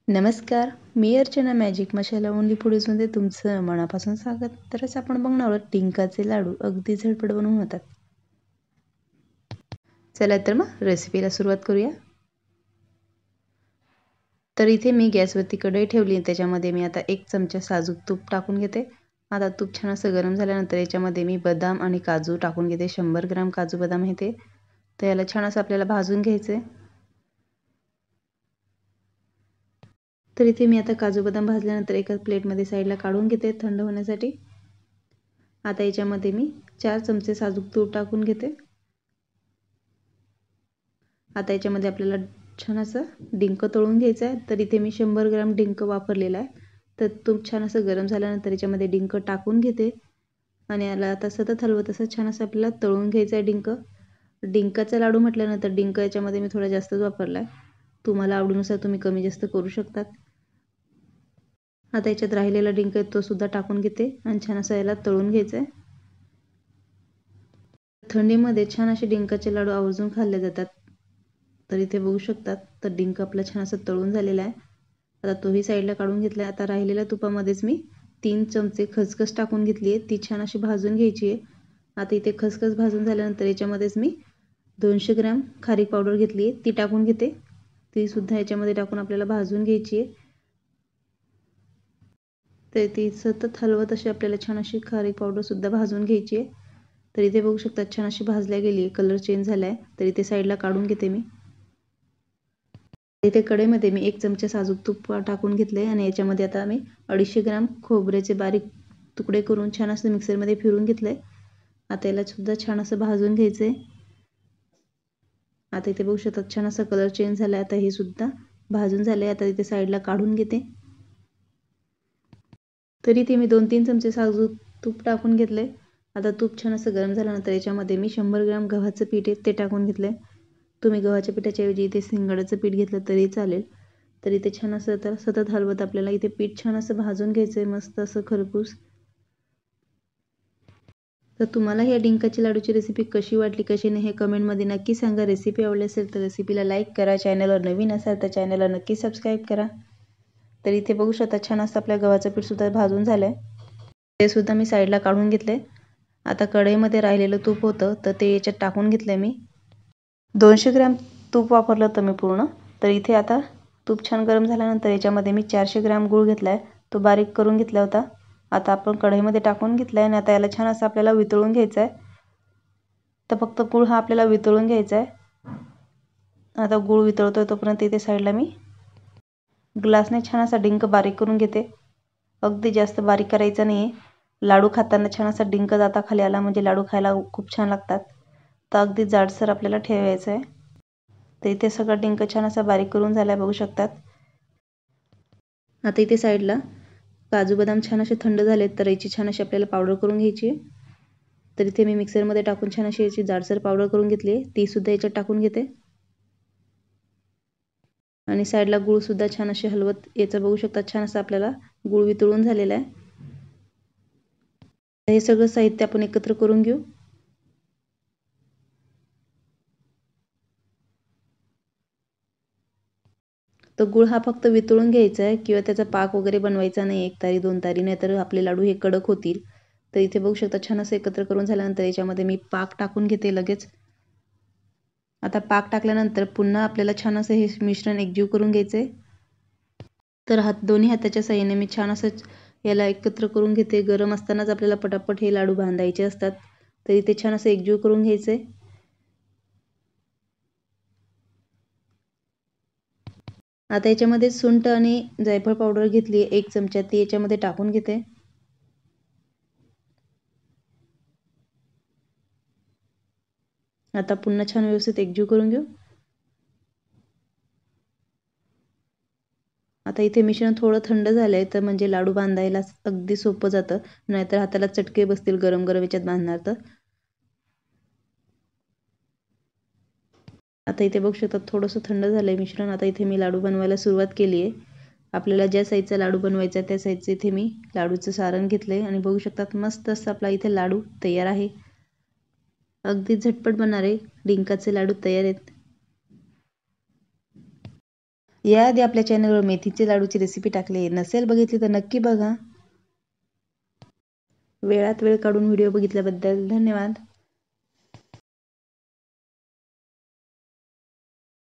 नमस्कार, मी अर्चना मॅजिक मसाला ओनली फूडीजमध्ये तुमचं मनापासून स्वागत. तरच आपण बघणार आहोत डिंकाचे लाडू अगदी झटपट बनवून होतात. चला तर मग रेसिपीला सुरुवात करूया. तर इथे मी गॅसवरती कढई ठेवली, त्याच्यामध्ये मी आता 1 चमचा साजूक तूप टाकून घेते. आता तूप छान असं गरम झाल्यानंतर याच्यामध्ये मी बदाम आणि काजू टाकून घेते. 100 ग्राम काजू बदाम आहे ते. तर याला छान असं आपल्याला भाजून घ्यायचं आहे. तर इथे मी आता काजू बदाम भाजल्यानंतर एका प्लेटमध्ये साईडला काढून घेते थंड होण्यासाठी. आता याच्यामध्ये मी 4 चमचे साजूक तूप टाकून घेते. आता याच्यामध्ये आपल्याला छान असं डिंक तळून घ्यायचं आहे. तर इथे मी 100 ग्राम डिंक वापरलेला आहे. तर तूप छान असं गरम झाल्यानंतर याच्यामध्ये डिंक टाकून घेते आणि याला आता सतत हलवत असं छान असं आपल्याला तळून घ्यायचं आहे डिंक. डिंकाचा लाडू म्हटल्यानंतर डिंक याच्यामध्ये मी थोडा जास्तच वापरला आहे. तुम्हाला आवडीनुसार तुम्ही कमी जास्त करू शकतात. आता याच्यात राहिलेला डिंक आहे तो सुद्धा टाकून घेते आणि छान असं याला तळून घ्यायचं आहे. थंडीमध्ये छान असे डिंकाचे लाडू आवर्जून खाल्ले जातात. तर इथे बघू शकतात तर डिंक आपला छान असं तळून झालेला आहे. आता तोही साईडला काढून घेतला. आता राहिलेल्या तुपामध्येच मी 3 चमचे खसखस टाकून घेतली आहे. ती छान अशी भाजून घ्यायची आहे. आता इथे खसखस भाजून झाल्यानंतर याच्यामध्येच मी 200 ग्रॅम खारीक पावडर घेतली आहे, ती टाकून घेते. ती सुद्धा याच्यामध्ये टाकून आपल्याला भाजून घ्यायची आहे. तर ती सतत हलवत अशी आपल्याला छान अशी खारीक पावडर सुद्धा भाजून घ्यायची आहे. तर इथे बघू शकता छान अशी भाजल्या गेली आहे, कलर चेंज झाला आहे. तर इथे साईडला काढून घेते मी. इथे कढईमध्ये मी 1 चमचा साजूक तूप टाकून घेतले आणि याच्यामध्ये आता मी 250 ग्रॅम खोबऱ्याचे बारीक तुकडे करून छान असं मिक्सरमध्ये फिरून घेतले. आता याला सुद्धा छान असं भाजून घ्यायचं आहे. आता इथे बघू शकता छान असा कलर चेंज झाला आहे. आता हे सुद्धा भाजून झाले. आता इथे साईडला काढून घेते. तरी इथे मी 2-3 चमचे साजूक तूप टाकून घेतले. आता तूप छान असं गरम झाल्यानंतर याच्यामध्ये मी 100 ग्रॅम गव्हाचं पीठ आहे ते टाकून घेतले. तुम्ही गव्हाच्या पिठाच्या ऐवजी इथे शिंगाड्याचं पीठ घेतलं तरी चालेल. तर इथे छान असं तर सतत हलवत आपल्याला इथे पीठ छान असं भाजून घ्यायचं आहे, मस्त असं खरपूस. तर तुम्हाला या डिंकाची लाडूची रेसिपी कशी वाटली कशी नाही हे कमेंटमध्ये नक्की सांगा. रेसिपी आवडली असेल तर रेसिपीला लाईक करा. चॅनलवर नवीन असाल तर चॅनलला नक्की सबस्क्राईब करा. तर इथे बघू शकता छान असं आपल्या गव्हाचं पीठ सुद्धा भाजून झालं आहे. ते सुद्धा मी साईडला काढून घेतले. आता कढईमध्ये राहिलेलं तूप होतं तर ते याच्यात टाकून घेतलं मी. 200 ग्रॅम तूप वापरलं होतं मी पूर्ण. तर इथे आता तूप छान गरम झाल्यानंतर याच्यामध्ये मी 400 ग्रॅम गूळ घेतला आहे, तो बारीक करून घेतला होता. आता आपण कढईमध्ये टाकून घेतला आहे आणि आता याला छान असं आपल्याला वितळून घ्यायचं आहे. तर फक्त गूळ हा आपल्याला वितळून घ्यायचा आहे. आता गूळ वितळतोय तोपर्यंत इथे साईडला मी ग्लासने छान असा डिंक बारीक करून घेते. अगदी जास्त बारीक करायचा नाही आहे. लाडू खाताना छान असा डिंक जाता खाली आला म्हणजे लाडू खायला खूप छान लागतात. तर अगदी जाडसर आपल्याला ठेवायचं आहे. तर इथे सगळा डिंक छान असा बारीक करून झाला बघू शकतात. आता इथे साईडला काजू बदाम छान असे थंड झालेत तर याची छान अशी आपल्याला पावडर करून घ्यायची आहे. तर इथे मी मिक्सरमध्ये टाकून छान अशी याची जाडसर पावडर करून घेतली आहे, ती सुद्धा याच्यात टाकून घेते. आणि साईडला गूळ सुद्धा छान असे हलवत याचं बघू शकता छान असं आपल्याला गूळ वितळून झालेला आहे. हे सगळं साहित्य आपण एकत्र करून घेऊ. तर गूळ हा फक्त वितळून घ्यायचा आहे किंवा त्याचा पाक वगैरे बनवायचा नाही 1 तारी 2 तारी, नाहीतर आपले लाडू हे कडक होतील. तर इथे बघू शकता छान असं एकत्र करून झाल्यानंतर याच्यामध्ये मी पाक टाकून घेते लगेच. आता पाक टाकल्यानंतर पुन्हा आपल्याला छान असं हे मिश्रण एकजीव करून घ्यायचं आहे. तर दोन्ही हाताच्या साहाय्याने मी छान असं याला एकत्र करून घेते. गरम असतानाच आपल्याला पटापट हे लाडू बांधायचे असतात. तर इथे छान असं एकजीव करून घ्यायचं आहे. आता याच्यामध्ये सुंठ आणि जायफळ पावडर घेतली 1 चमचा, ती याच्यामध्ये टाकून घेते. आता पुन्हा छान व्यवस्थित एकजीव करून घेऊ. आता इथे मिश्रण थोडं थंड झालंय तर म्हणजे लाडू बांधायला अगदी सोपं जातं, नाहीतर हाताला चटके बसतील गरम गरम याच्यात बांधणार तर. आता इथे बघू शकता थोडंसं थंड झालंय मिश्रण. आता इथे मी लाडू बनवायला सुरुवात केली आहे. आपल्याला ज्या साईजचा लाडू बनवायचा आहे त्या साईजचं इथे मी लाडूचं सारण घेतलंय आणि बघू शकतात मस्त असं आपला इथे लाडू तयार आहे. अगदी झटपट बनणारे डिंकाचे लाडू तयार आहेत. याआधी आपल्या चॅनलवर मेथीचे लाडूची रेसिपी टाकली नसेल बघितली तर नक्की बघा. वेळात वेळ काढून व्हिडिओ बघितल्याबद्दल धन्यवाद.